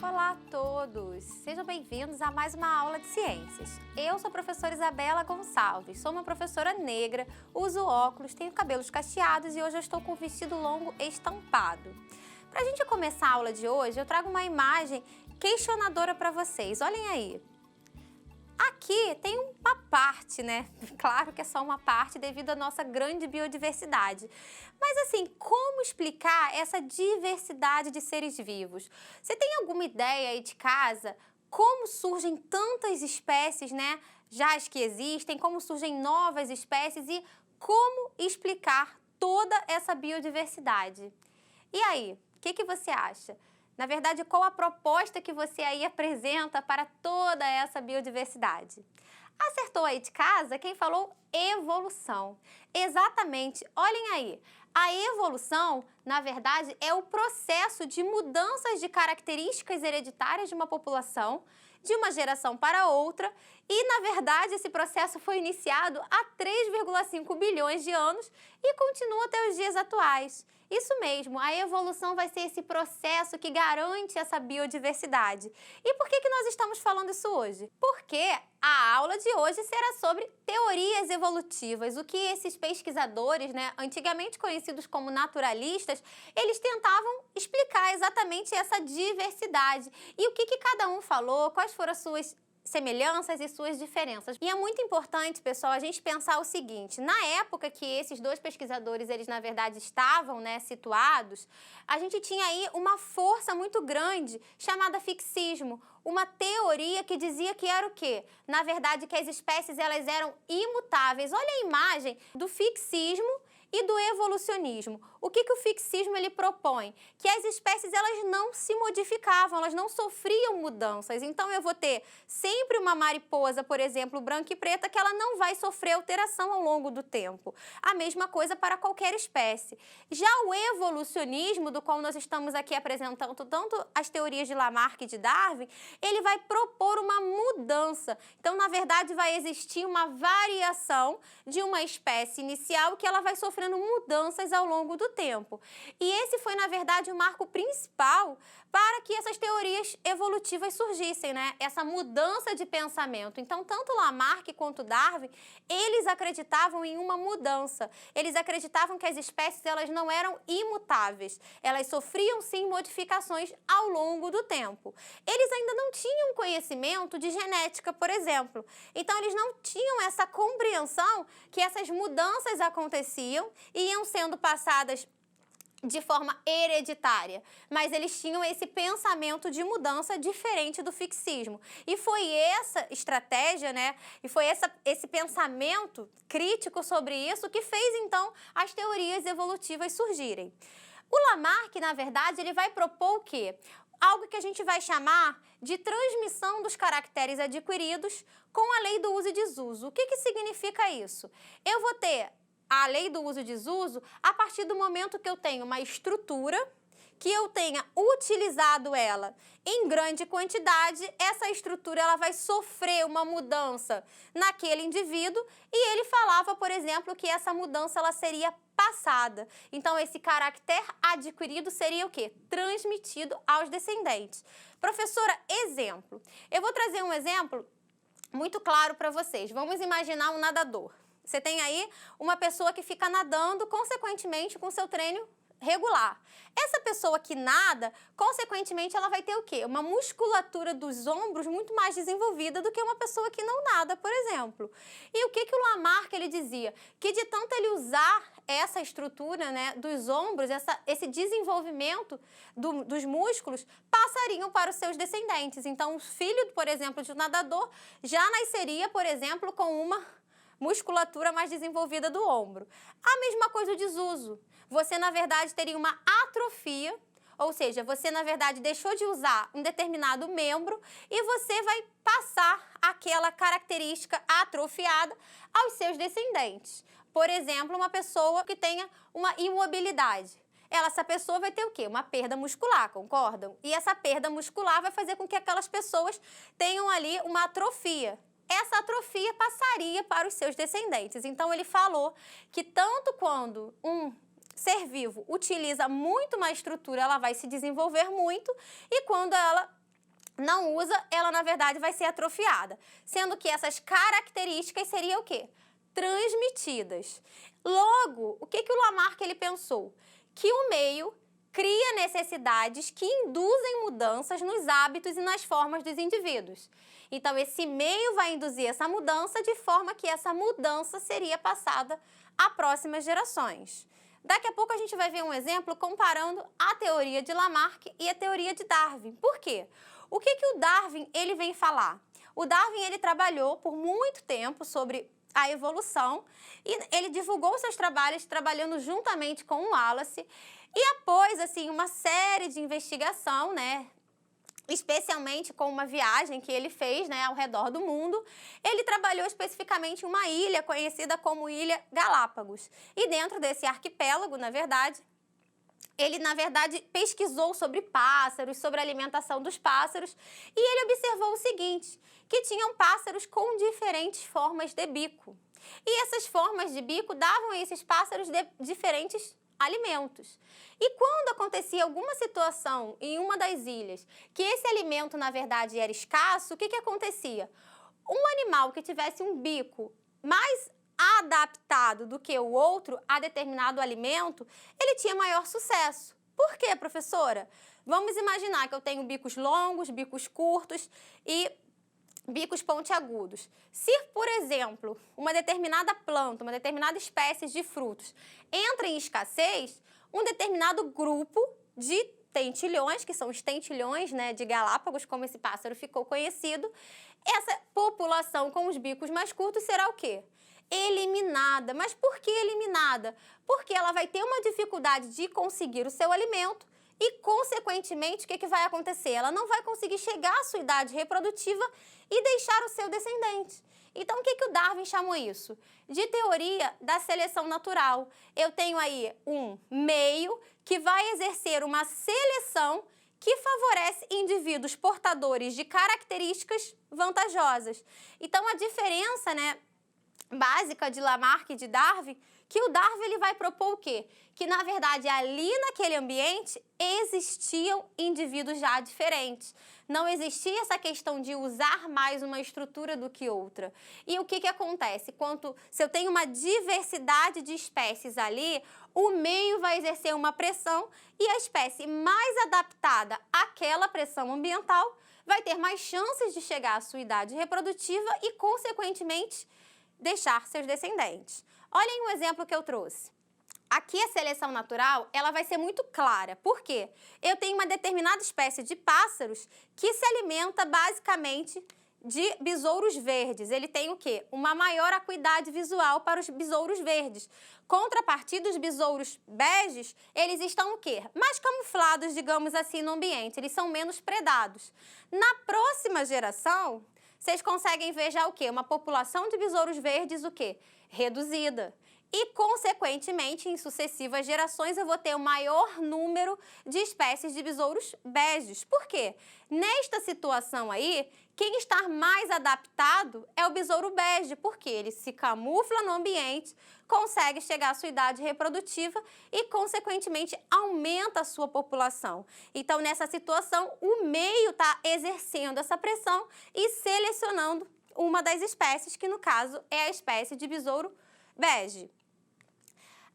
Olá a todos! Sejam bem-vindos a mais uma aula de ciências. Eu sou a professora Isabela Gonçalves, sou uma professora negra, uso óculos, tenho cabelos cacheados e hoje eu estou com um vestido longo estampado. Para a gente começar a aula de hoje, eu trago uma imagem questionadora para vocês. Olhem aí. Aqui tem uma parte, né? Claro que é só uma parte devido à nossa grande biodiversidade. Mas assim, como explicar essa diversidade de seres vivos? Você tem alguma ideia aí de casa? Como surgem tantas espécies, né? Já as que existem, como surgem novas espécies e como explicar toda essa biodiversidade? E aí, o que você acha? Na verdade, qual a proposta que você aí apresenta para toda essa biodiversidade? Acertou aí de casa quem falou evolução. Exatamente, olhem aí. A evolução, na verdade, é o processo de mudanças de características hereditárias de uma população, de uma geração para outra, e, na verdade, esse processo foi iniciado há 3,5 bilhões de anos e continua até os dias atuais. Isso mesmo, a evolução vai ser esse processo que garante essa biodiversidade. E por que nós estamos falando isso hoje? Porque a aula de hoje será sobre teorias evolutivas, o que esses pesquisadores, né, antigamente conhecidos como naturalistas, eles tentavam explicar exatamente essa diversidade. E o que cada um falou, quais foram as suas semelhanças e suas diferenças. E é muito importante, pessoal, a gente pensar o seguinte: na época que esses dois pesquisadores, eles na verdade estavam, né, situados, a gente tinha aí uma força muito grande chamada fixismo, uma teoria que dizia que era o quê? Na verdade, que as espécies elas eram imutáveis. Olha a imagem do fixismo e do evolucionismo. O que o fixismo ele propõe? Que as espécies elas não se modificavam, elas não sofriam mudanças. Então eu vou ter sempre uma mariposa, por exemplo, branca e preta, que ela não vai sofrer alteração ao longo do tempo. A mesma coisa para qualquer espécie. Já o evolucionismo, do qual nós estamos aqui apresentando tanto as teorias de Lamarck e de Darwin, ele vai propor uma mudança. Então, na verdade, vai existir uma variação de uma espécie inicial que ela vai sofrendo mudanças ao longo do tempo. E esse foi, na verdade, o marco principal para que essas teorias evolutivas surgissem, né? Essa mudança de pensamento. Então, tanto Lamarck quanto Darwin, eles acreditavam em uma mudança. Eles acreditavam que as espécies elas não eram imutáveis. Elas sofriam, sim, modificações ao longo do tempo. Eles ainda não tinham conhecimento de genética, por exemplo. Então, eles não tinham essa compreensão que essas mudanças aconteciam e iam sendo passadas de forma hereditária, mas eles tinham esse pensamento de mudança diferente do fixismo. E foi essa estratégia, né, e foi esse pensamento crítico sobre isso que fez, então, as teorias evolutivas surgirem. O Lamarck, na verdade, ele vai propor o quê? Algo que a gente vai chamar de transmissão dos caracteres adquiridos com a lei do uso e desuso. O que significa isso? Eu vou ter a lei do uso e desuso a partir do momento que eu tenho uma estrutura, que eu tenha utilizado ela em grande quantidade, essa estrutura ela vai sofrer uma mudança naquele indivíduo e ele falava, por exemplo, que essa mudança ela seria passada. Então, esse caractere adquirido seria o quê? Transmitido aos descendentes. Professora, exemplo. Eu vou trazer um exemplo muito claro para vocês. Vamos imaginar um nadador. Você tem aí uma pessoa que fica nadando, consequentemente, com seu treino regular. Essa pessoa que nada, consequentemente, ela vai ter o quê? Uma musculatura dos ombros muito mais desenvolvida do que uma pessoa que não nada, por exemplo. E o que o Lamarck ele dizia? Que de tanto ele usar essa estrutura, né, dos ombros, esse desenvolvimento dos músculos, passariam para os seus descendentes. Então, o filho, por exemplo, de um nadador já nasceria, por exemplo, com uma musculatura mais desenvolvida do ombro. A mesma coisa o desuso. Você, na verdade, teria uma atrofia, ou seja, você, na verdade, deixou de usar um determinado membro e você vai passar aquela característica atrofiada aos seus descendentes. Por exemplo, uma pessoa que tenha uma imobilidade. Essa pessoa vai ter o quê? Uma perda muscular, concordam? E essa perda muscular vai fazer com que aquelas pessoas tenham ali uma atrofia. Essa atrofia passaria para os seus descendentes. Então, ele falou que tanto quando um ser vivo utiliza muito uma estrutura, ela vai se desenvolver muito, e quando ela não usa, ela na verdade vai ser atrofiada, sendo que essas características seriam o quê? Transmitidas. Logo, o que o Lamarck ele pensou? Que o meio cria necessidades que induzem mudanças nos hábitos e nas formas dos indivíduos. Então, esse meio vai induzir essa mudança de forma que essa mudança seria passada a próximas gerações. Daqui a pouco a gente vai ver um exemplo comparando a teoria de Lamarck e a teoria de Darwin. Por quê? O que o Darwin ele vem falar? O Darwin ele trabalhou por muito tempo sobre a evolução e ele divulgou seus trabalhos trabalhando juntamente com o Wallace. E após assim uma série de investigação, né, especialmente com uma viagem que ele fez, né, ao redor do mundo, ele trabalhou especificamente em uma ilha conhecida como Ilha Galápagos. E dentro desse arquipélago, ele, pesquisou sobre pássaros, sobre a alimentação dos pássaros, e ele observou o seguinte, que tinham pássaros com diferentes formas de bico. E essas formas de bico davam a esses pássaros diferentes alimentos. E quando acontecia alguma situação em uma das ilhas que esse alimento, na verdade, era escasso, o que acontecia? Um animal que tivesse um bico mais adaptado do que o outro a determinado alimento, ele tinha maior sucesso. Por quê, professora? Vamos imaginar que eu tenho bicos longos, bicos curtos e bicos pontiagudos. Se, por exemplo, uma determinada planta, uma determinada espécie de frutos entra em escassez, um determinado grupo de tentilhões, que são os tentilhões, né, de Galápagos, como esse pássaro ficou conhecido, essa população com os bicos mais curtos será o quê? Eliminada. Mas por que eliminada? Porque ela vai ter uma dificuldade de conseguir o seu alimento e, consequentemente, o que vai acontecer? Ela não vai conseguir chegar à sua idade reprodutiva e deixar o seu descendente. Então, o que o Darwin chamou isso? De teoria da seleção natural. Eu tenho aí um meio que vai exercer uma seleção que favorece indivíduos portadores de características vantajosas. Então, a diferença, né, básica de Lamarck e de Darwin, que o Darwin ele vai propor o quê? Que, na verdade, ali naquele ambiente existiam indivíduos já diferentes. Não existia essa questão de usar mais uma estrutura do que outra. E o que acontece? Se eu tenho uma diversidade de espécies ali, o meio vai exercer uma pressão e a espécie mais adaptada àquela pressão ambiental vai ter mais chances de chegar à sua idade reprodutiva e, consequentemente, deixar seus descendentes. Olhem um exemplo que eu trouxe. Aqui a seleção natural, ela vai ser muito clara. Por quê? Eu tenho uma determinada espécie de pássaros que se alimenta basicamente de besouros verdes. Ele tem o quê? Uma maior acuidade visual para os besouros verdes. Contrapartida, os besouros beges, eles estão o quê? Mais camuflados, digamos assim, no ambiente. Eles são menos predados. Na próxima geração, vocês conseguem ver já o quê? Uma população de besouros verdes, o quê? Reduzida. E, consequentemente, em sucessivas gerações, eu vou ter o maior número de espécies de besouros beges. Por quê? Nesta situação aí, quem está mais adaptado é o besouro bege, porque ele se camufla no ambiente, consegue chegar à sua idade reprodutiva e, consequentemente, aumenta a sua população. Então, nessa situação, o meio está exercendo essa pressão e selecionando uma das espécies, que no caso é a espécie de besouro bege.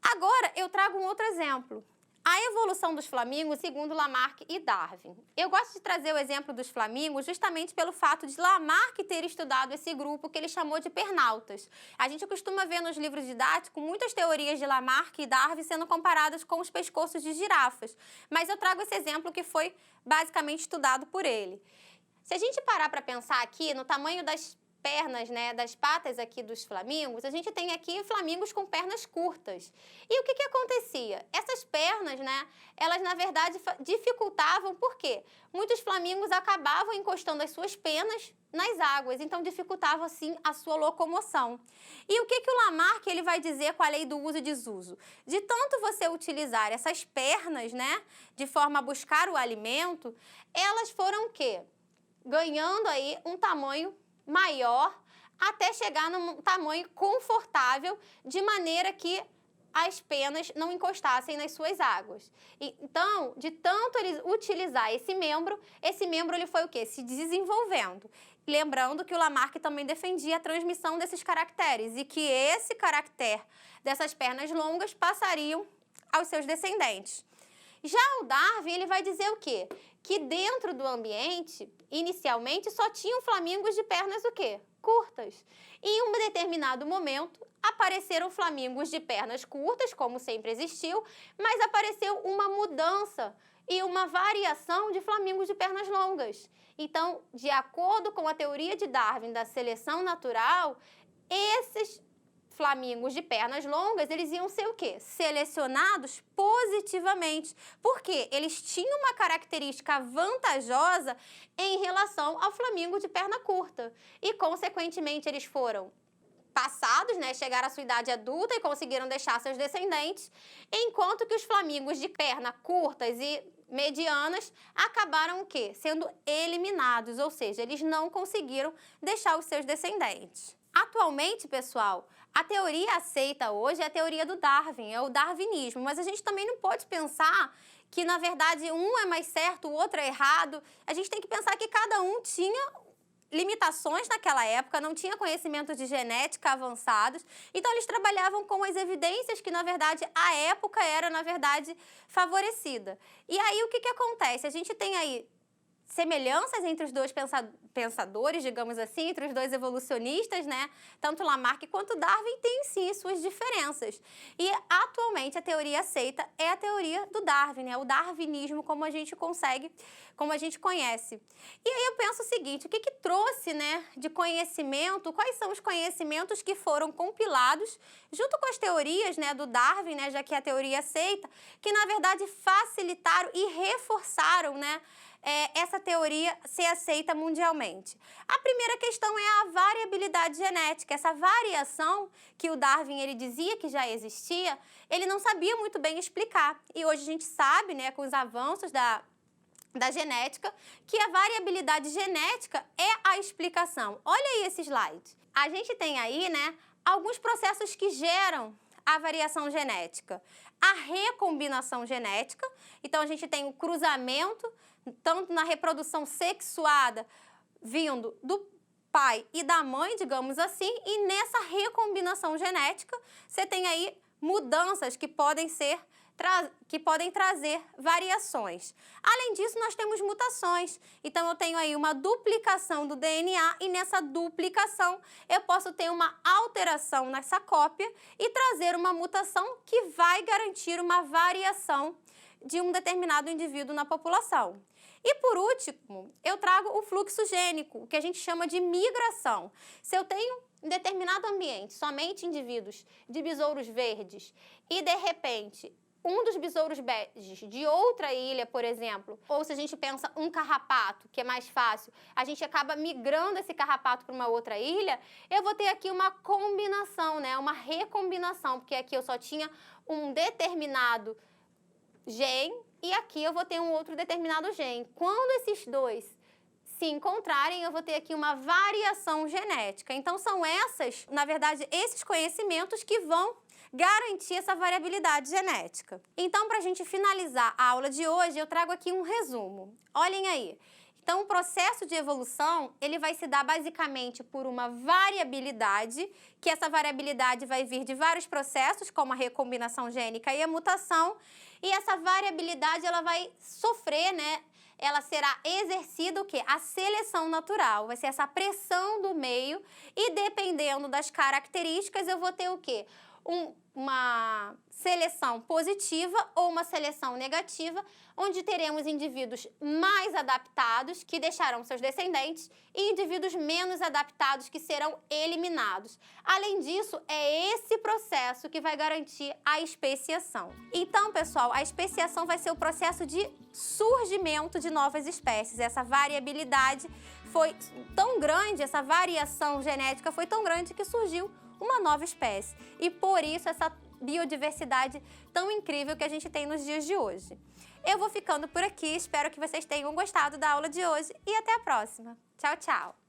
Agora, eu trago um outro exemplo. A evolução dos flamingos segundo Lamarck e Darwin. Eu gosto de trazer o exemplo dos flamingos justamente pelo fato de Lamarck ter estudado esse grupo que ele chamou de pernaltas. A gente costuma ver nos livros didáticos muitas teorias de Lamarck e Darwin sendo comparadas com os pescoços de girafas, mas eu trago esse exemplo que foi basicamente estudado por ele. Se a gente parar para pensar aqui no tamanho das pernas, né, das patas aqui dos flamingos, a gente tem aqui flamingos com pernas curtas. E o que acontecia? Essas pernas, né, elas na verdade dificultavam, por quê? Muitos flamingos acabavam encostando as suas penas nas águas, então dificultava assim a sua locomoção. E o que o Lamarck ele vai dizer com a lei do uso e desuso? De tanto você utilizar essas pernas, né, de forma a buscar o alimento, elas foram o quê? Ganhando aí um tamanho maior até chegar num tamanho confortável, de maneira que as penas não encostassem nas suas águas. Então, de tanto ele utilizar esse membro ele foi o quê? Se desenvolvendo. Lembrando que o Lamarck também defendia a transmissão desses caracteres e que esse caractere dessas pernas longas passariam aos seus descendentes. Já o Darwin, ele vai dizer o quê? Que dentro do ambiente, inicialmente, só tinham flamingos de pernas o quê? Curtas. E em um determinado momento, apareceram flamingos de pernas curtas, como sempre existiu, mas apareceu uma mudança e uma variação de flamingos de pernas longas. Então, de acordo com a teoria de Darwin da seleção natural, esses flamingos de pernas longas, eles iam ser o quê? Selecionados positivamente, porque eles tinham uma característica vantajosa em relação ao flamingo de perna curta. E, consequentemente, eles foram passados, né, chegaram à sua idade adulta e conseguiram deixar seus descendentes, enquanto que os flamingos de perna curtas e medianas acabaram o quê? Sendo eliminados, ou seja, eles não conseguiram deixar os seus descendentes. Atualmente, pessoal, a teoria aceita hoje é a teoria do Darwin, é o darwinismo, mas a gente também não pode pensar que, na verdade, um é mais certo, o outro é errado. A gente tem que pensar que cada um tinha limitações naquela época, não tinha conhecimento de genética avançados, então eles trabalhavam com as evidências que, na verdade, a época era, na verdade, favorecida. E aí, o que acontece? A gente tem aí semelhanças entre os dois pensadores, digamos assim, entre os dois evolucionistas, né? Tanto Lamarck quanto Darwin têm, sim, suas diferenças. E, atualmente, a teoria aceita é a teoria do Darwin, né? O darwinismo, como a gente conhece. E aí eu penso o seguinte, o que trouxe, né, de conhecimento, quais são os conhecimentos que foram compilados junto com as teorias, né, do Darwin, né, já que a teoria aceita, que, na verdade, facilitaram e reforçaram, né, essa teoria ser aceita mundialmente. A primeira questão é a variabilidade genética. Essa variação que o Darwin ele dizia que já existia, ele não sabia muito bem explicar. E hoje a gente sabe, né, com os avanços da genética, que a variabilidade genética é a explicação. Olha aí esse slide. A gente tem aí, né, alguns processos que geram a variação genética. A recombinação genética, então a gente tem o cruzamento, tanto na reprodução sexuada, vindo do pai e da mãe, digamos assim, e nessa recombinação genética, você tem aí mudanças que podem trazer variações. Além disso, nós temos mutações. Então, eu tenho aí uma duplicação do DNA e nessa duplicação eu posso ter uma alteração nessa cópia e trazer uma mutação que vai garantir uma variação de um determinado indivíduo na população. E, por último, eu trago o fluxo gênico, que a gente chama de migração. Se eu tenho em determinado ambiente somente indivíduos de besouros verdes e, de repente, um dos besouros beges de outra ilha, por exemplo, ou se a gente pensa um carrapato, que é mais fácil, a gente acaba migrando esse carrapato para uma outra ilha, eu vou ter aqui uma combinação, né? Uma recombinação, porque aqui eu só tinha um determinado gene e aqui eu vou ter um outro determinado gene. Quando esses dois se encontrarem, eu vou ter aqui uma variação genética. Então, são na verdade, esses conhecimentos que vão garantir essa variabilidade genética. Então, para a gente finalizar a aula de hoje, eu trago aqui um resumo. Olhem aí. Então, o processo de evolução, ele vai se dar basicamente por uma variabilidade, que essa variabilidade vai vir de vários processos, como a recombinação gênica e a mutação, e essa variabilidade, ela vai sofrer, né? Ela será exercida o quê? A seleção natural, vai ser essa pressão do meio e dependendo das características eu vou ter o quê? Uma seleção positiva ou uma seleção negativa, onde teremos indivíduos mais adaptados, que deixarão seus descendentes, e indivíduos menos adaptados, que serão eliminados. Além disso, é esse processo que vai garantir a especiação. Então, pessoal, a especiação vai ser o processo de surgimento de novas espécies. Essa variabilidade foi tão grande, essa variação genética foi tão grande que surgiu uma nova espécie. E por isso essa biodiversidade tão incrível que a gente tem nos dias de hoje. Eu vou ficando por aqui, espero que vocês tenham gostado da aula de hoje e até a próxima. Tchau, tchau!